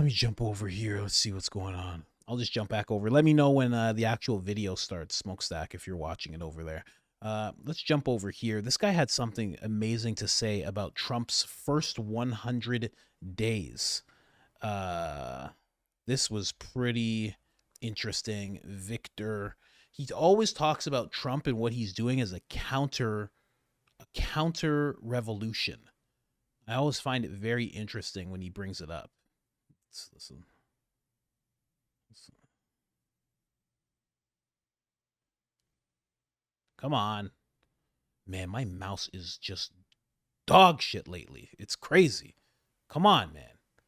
Let me jump over here. Let's see what's going on. I'll just jump back over. Let me know when the actual video starts, Smokestack, if you're watching it over there. Let's jump over here. This guy had something amazing to say about Trump's first 100 days. Uh, this was pretty interesting. Victor, he always talks about Trump and what he's doing as a counter revolution. I always find it very interesting when he brings it up. Let's listen. Come on. Man, my mouse is just dog shit lately. It's crazy. Come on, man.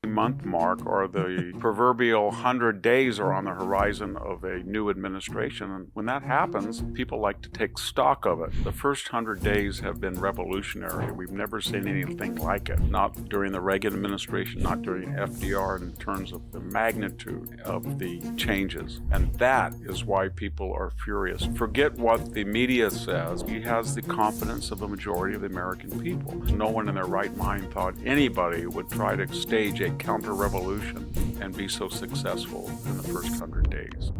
Month mark or the proverbial 100 days are on the horizon of a new administration. And when that happens, people like to take stock of it. The first 100 days have been revolutionary. We've never seen anything like it. Not during the Reagan administration, not during FDR, in terms of the magnitude of the changes. And that is why people are furious. Forget what the media says. He has the confidence of the majority of the American people. No one in their right mind thought anybody would try to stage a counter-revolution and be so successful in the first 100 days.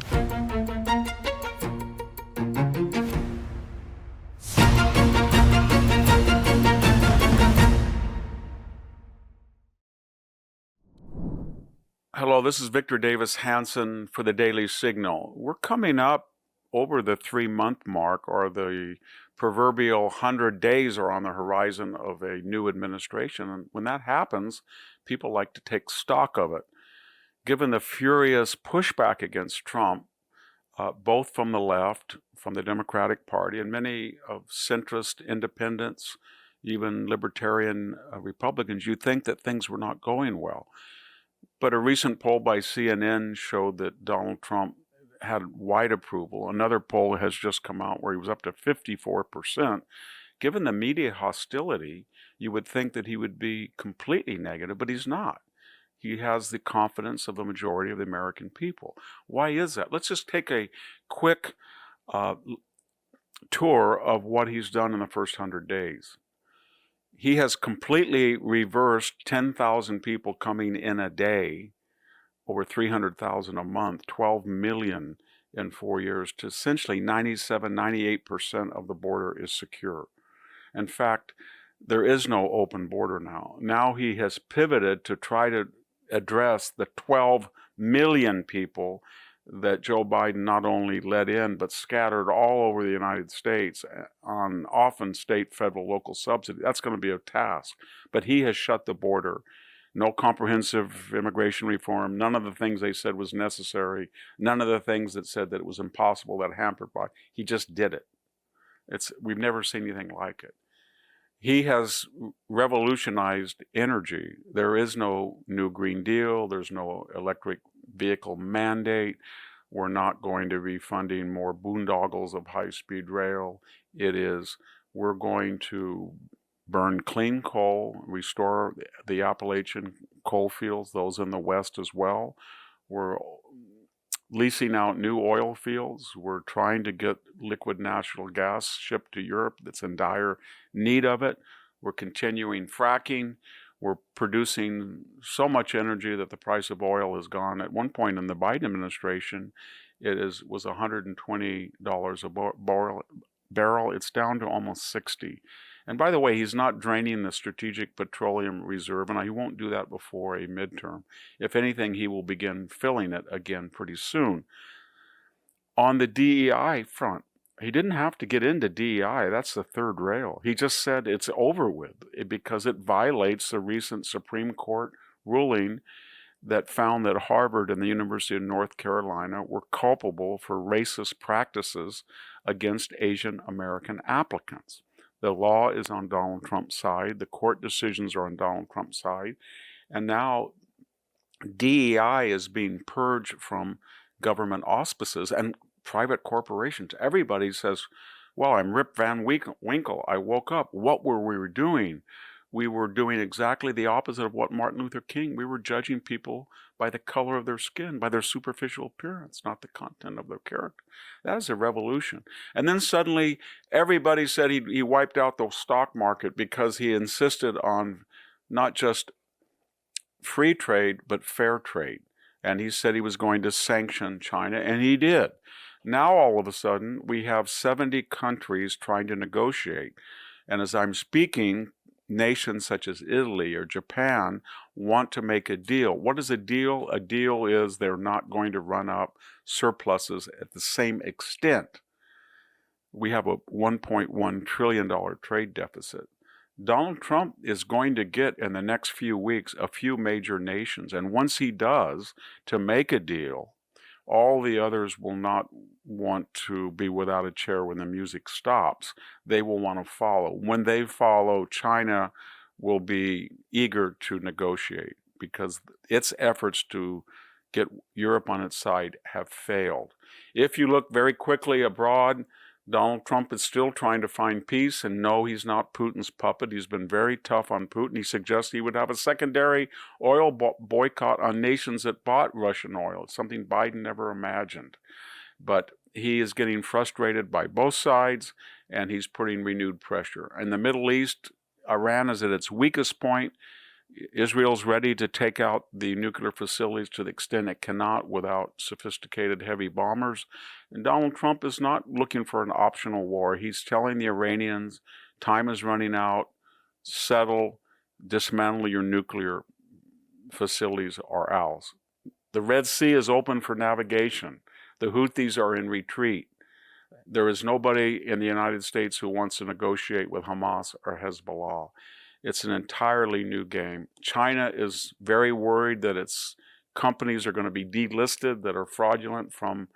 Hello, this is Victor Davis Hanson for the Daily Signal. We're coming up over the 3-month mark, or the proverbial 100 days are on the horizon of a new administration. And when that happens, people like to take stock of it. Given the furious pushback against Trump, both from the left, from the Democratic Party, and many of centrist independents, even libertarian Republicans, you'd think that things were not going well. But a recent poll by CNN showed that Donald Trump had wide approval. Another poll has just come out where he was up to 54%. Given the media hostility, you would think that he would be completely negative, but he's not. He has the confidence of the majority of the American people. Why is that? Let's just take a quick tour of what he's done in the first 100 days. He has completely reversed 10,000 people coming in a day, over 300,000 a month, 12 million in 4 years, to essentially 97, 98% of the border is secure. In fact, there is no open border now. Now he has pivoted to try to address the 12 million people that Joe Biden not only let in, but scattered all over the United States on often state, federal, local subsidy. That's going to be a task. But he has shut the border. No comprehensive immigration reform, none of the things they said was necessary, none of the things that said that it was impossible, that hampered by. He just did it. We've never seen anything like it. He has revolutionized energy. There is no new Green Deal. There's no electric vehicle mandate. We're not going to be funding more boondoggles of high-speed rail. We're going to burn clean coal, restore the Appalachian coal fields, those in the West as well. We're leasing out new oil fields. We're trying to get liquid natural gas shipped to Europe that's in dire need of it. We're continuing fracking. We're producing so much energy that the price of oil has gone. At one point in the Biden administration, was $120 a barrel. It's down to almost 60. And by the way, he's not draining the Strategic Petroleum Reserve, and he won't do that before a midterm. If anything, he will begin filling it again pretty soon. On the DEI front, he didn't have to get into DEI. That's the third rail. He just said it's over with because it violates the recent Supreme Court ruling that found that Harvard and the University of North Carolina were culpable for racist practices against Asian American applicants. The law is on Donald Trump's side. The court decisions are on Donald Trump's side. And now DEI is being purged from government auspices and private corporations. Everybody says, well, I'm Rip Van Winkle. I woke up. What were we doing? We were doing exactly the opposite of what Martin Luther King. We were judging people by the color of their skin, by their superficial appearance, not the content of their character. That is a revolution. And then suddenly everybody said he wiped out the stock market because he insisted on not just free trade, but fair trade. And he said he was going to sanction China, and he did. Now, all of a sudden, we have 70 countries trying to negotiate. And as I'm speaking, nations such as Italy or Japan want to make a deal. What is a deal? A deal is they're not going to run up surpluses at the same extent. We have a $1.1 trillion trade deficit. Donald Trump is going to get in the next few weeks a few major nations, and once he does, to make a deal, all the others will not want to be without a chair when the music stops. They will want to follow. When they follow, China will be eager to negotiate because its efforts to get Europe on its side have failed. If you look very quickly abroad, Donald Trump is still trying to find peace, and no, he's not Putin's puppet. He's been very tough on Putin. He suggests he would have a secondary oil boycott on nations that bought Russian oil. It's something Biden never imagined. But he is getting frustrated by both sides, and he's putting renewed pressure. In the Middle East, Iran is at its weakest point. Israel's ready to take out the nuclear facilities to the extent it cannot without sophisticated heavy bombers. And Donald Trump is not looking for an optional war. He's telling the Iranians, time is running out, settle, dismantle your nuclear facilities or else. The Red Sea is open for navigation. The Houthis are in retreat. There is nobody in the United States who wants to negotiate with Hamas or Hezbollah. It's an entirely new game. China is very worried that its companies are going to be delisted that are fraudulent from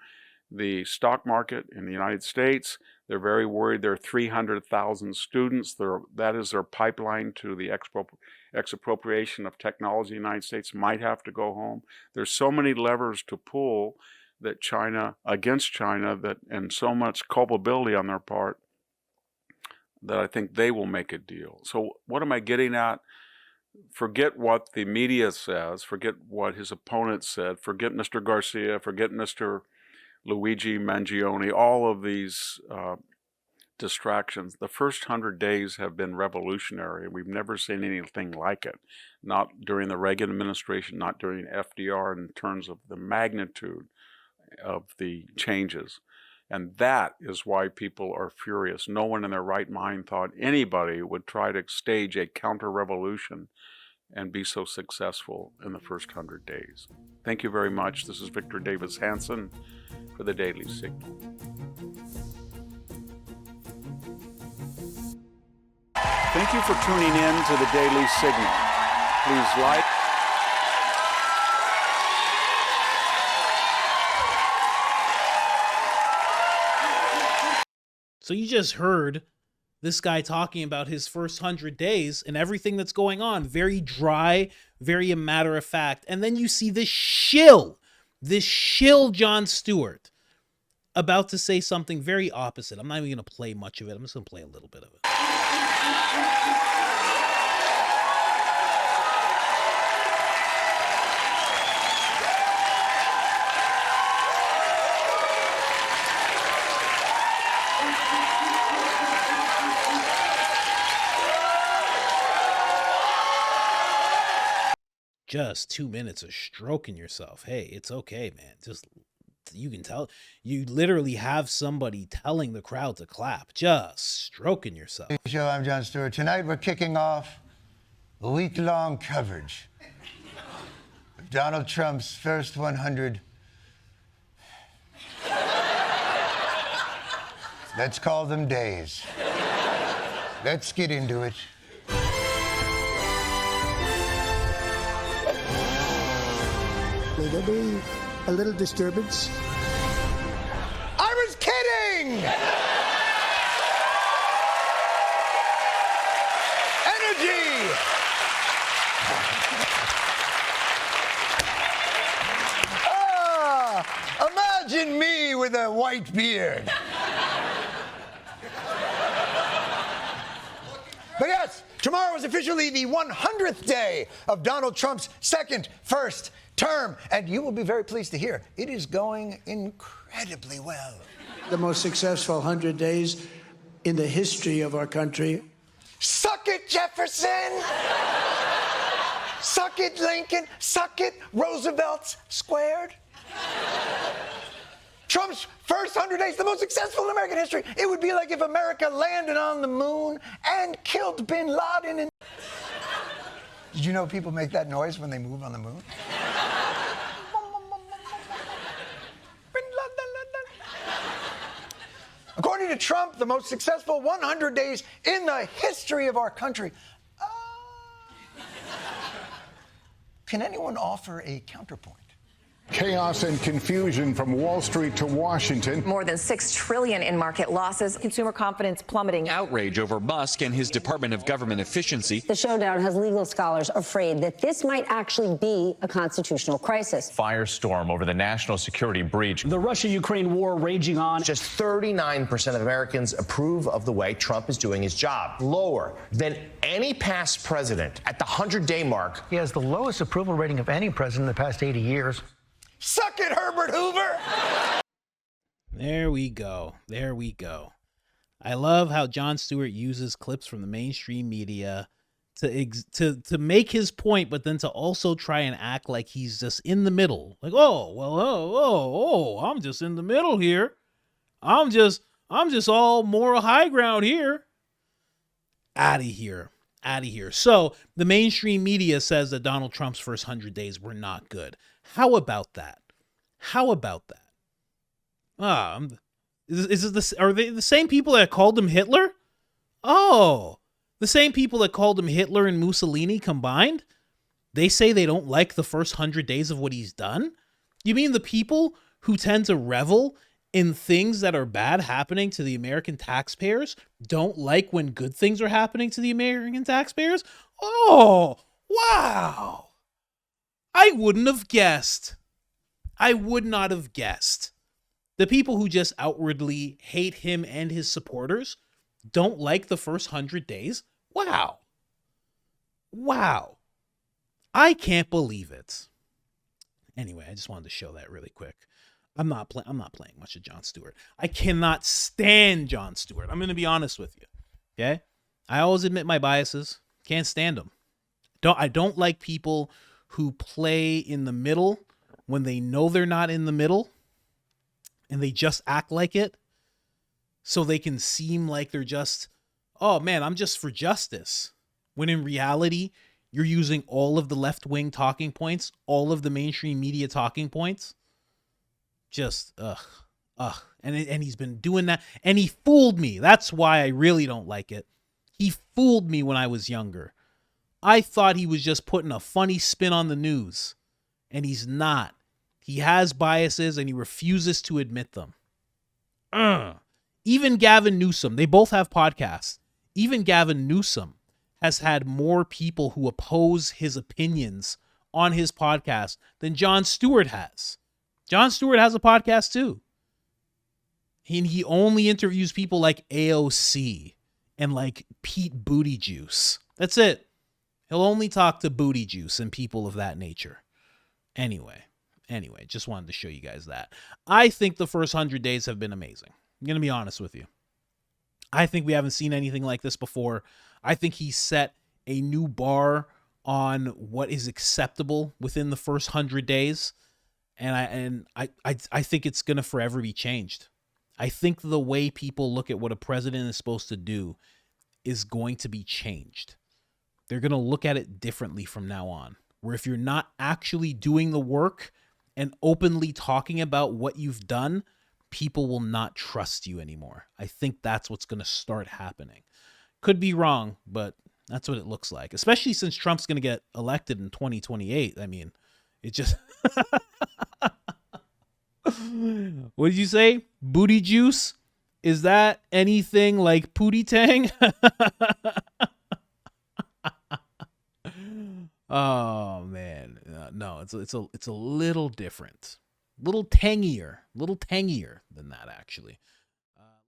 the stock market in the United States. They're very worried there are 300,000 students. That is their pipeline to the expropriation of technology in the United States might have to go home. There's so many levers to pull that against China, and so much culpability on their part, that I think they will make a deal. So what am I getting at? Forget what the media says, forget what his opponents said, forget Mr. Garcia, forget Mr. Luigi Mangione, all of these distractions. The first 100 days have been revolutionary. We've never seen anything like it. Not during the Reagan administration, not during FDR, in terms of the magnitude of the changes. And that is why people are furious. No one in their right mind thought anybody would try to stage a counter-revolution and be so successful in the first 100 days. Thank you very much. This is Victor Davis Hanson for the Daily Signal. Thank you for tuning in to the Daily Signal. Please like. So you just heard this guy talking about his first 100 days and everything that's going on. Very dry, very a matter of fact. And then you see this shill Jon Stewart about to say something very opposite. I'm not even going to play much of it. I'm just going to play a little bit of it. Just 2 minutes of stroking yourself. Hey, it's okay, man. Just, you can tell, you literally have somebody telling the crowd to clap, just stroking yourself. Show, I'm Jon Stewart. Tonight we're kicking off a week-long coverage of Donald Trump's first 100. Let's call them days. Let's get into it. Will there be a little disturbance? I was kidding! Energy! Imagine me with a white beard. But yes, tomorrow is officially the 100th day of Donald Trump's first term, and you will be very pleased to hear it is going incredibly well. The most successful 100 days in the history of our country. Suck it, Jefferson! Suck it, Lincoln. Suck it, Roosevelt's squared. Trump's first 100 days, the most successful in American history. It would be like if America landed on the moon and killed bin Laden. Did you know people make that noise when they move on the moon? According to Trump, the most successful 100 days in the history of our country. Can anyone offer a counterpoint? Chaos and confusion from Wall Street to Washington. More than $6 trillion in market losses. Consumer confidence plummeting. Outrage over Musk and his Department of Government Efficiency. The showdown has legal scholars afraid that this might actually be a constitutional crisis. Firestorm over the national security breach. The Russia-Ukraine war raging on. Just 39% of Americans approve of the way Trump is doing his job. Lower than any past president. At the 100-day mark. He has the lowest approval rating of any president in the past 80 years. Suck it, Herbert Hoover! There we go. There we go. I love how Jon Stewart uses clips from the mainstream media to make his point, but then to also try and act like he's just in the middle. Like, I'm just in the middle here. I'm just all moral high ground here. Out of here. Out of here. So the mainstream media says that Donald Trump's first 100 days were not good. How about that? How about that? Are they the same people that called him Hitler? Oh, the same people that called him Hitler and Mussolini combined? They say they don't like the first 100 days of what he's done? You mean the people who tend to revel in things that are bad happening to the American taxpayers don't like when good things are happening to the American taxpayers? Oh, wow. I wouldn't have guessed. I would not have guessed. The people who just outwardly hate him and his supporters don't like the first 100 days? Wow. Wow. I can't believe it. Anyway, I just wanted to show that really quick. I'm not playing much of Jon Stewart. I cannot stand Jon Stewart. I'm going to be honest with you. Okay? I always admit my biases. Can't stand them. I don't like people who play in the middle when they know they're not in the middle and they just act like it so they can seem like they're just, oh man, I'm just for justice. When in reality, you're using all of the left-wing talking points, all of the mainstream media talking points. Just, And he's been doing that. And he fooled me. That's why I really don't like it. He fooled me when I was younger. I thought he was just putting a funny spin on the news, and he's not. He has biases, and he refuses to admit them. Even Gavin Newsom, they both have podcasts. Even Gavin Newsom has had more people who oppose his opinions on his podcast than Jon Stewart has. Jon Stewart has a podcast too. He only interviews people like AOC and like Pete Booty Juice. That's it. He'll only talk to Booty Juice and people of that nature. Anyway, just wanted to show you guys that. I think the first 100 days have been amazing. I'm going to be honest with you. I think we haven't seen anything like this before. I think he set a new bar on what is acceptable within the first 100 days. And I think it's going to forever be changed. I think the way people look at what a president is supposed to do is going to be changed. They're going to look at it differently from now on, where if you're not actually doing the work and openly talking about what you've done, people will not trust you anymore. I think that's what's going to start happening. Could be wrong, but that's what it looks like, especially since Trump's going to get elected in 2028. I mean, it just... What did you say? Booty Juice? Is that anything like Pootie Tang? Oh man, no, it's a little different, little tangier than that actually.